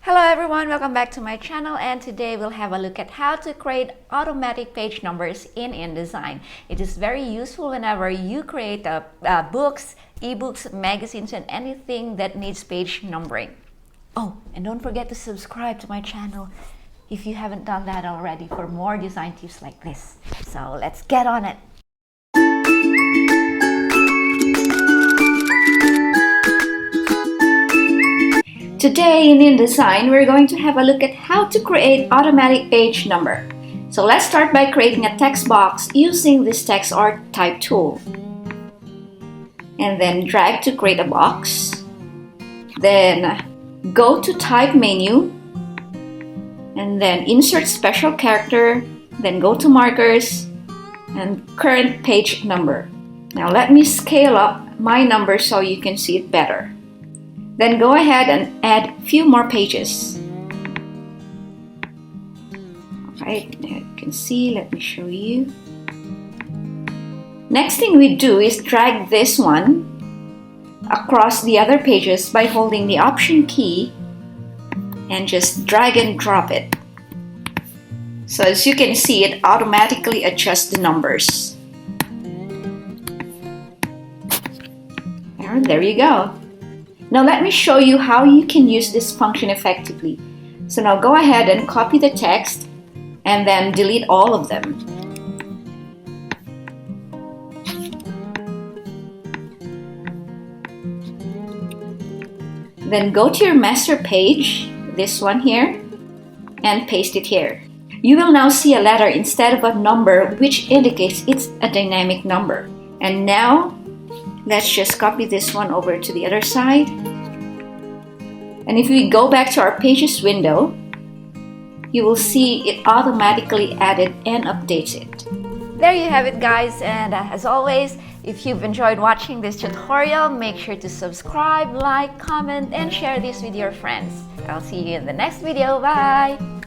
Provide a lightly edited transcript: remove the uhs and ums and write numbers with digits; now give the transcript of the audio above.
Hello everyone, welcome back to my channel, and today we'll have a look at how to create automatic page numbers in InDesign. It is very useful whenever you create books, ebooks, magazines, and anything that needs page numbering. Oh, and don't forget to subscribe to my channel if you haven't done that already for more design tips like this. So let's get on it. Today in InDesign, we're going to have a look at how to create automatic page number. So let's start by creating a text box using this text art type tool. And then drag to create a box. Then go to type menu. And then insert special character. Then go to markers and current page number. Now let me scale up my number so you can see it better. Then go ahead and add a few more pages. Alright, now you can see, let me show you. Next thing we do is drag this one across the other pages by holding the Option key and just drag and drop it. So as you can see, it automatically adjusts the numbers. And there you go. Now let me show you how you can use this function effectively. So now go ahead and copy the text and then delete all of them. Then go to your master page, this one here, and paste it here. You will now see a letter instead of a number, which indicates it's a dynamic number. And now let's just copy this one over to the other side. And if we go back to our pages window, you will see it automatically added and updates it. There you have it, guys. And as always, if you've enjoyed watching this tutorial, make sure to subscribe, like, comment, and share this with your friends. I'll see you in the next video. Bye!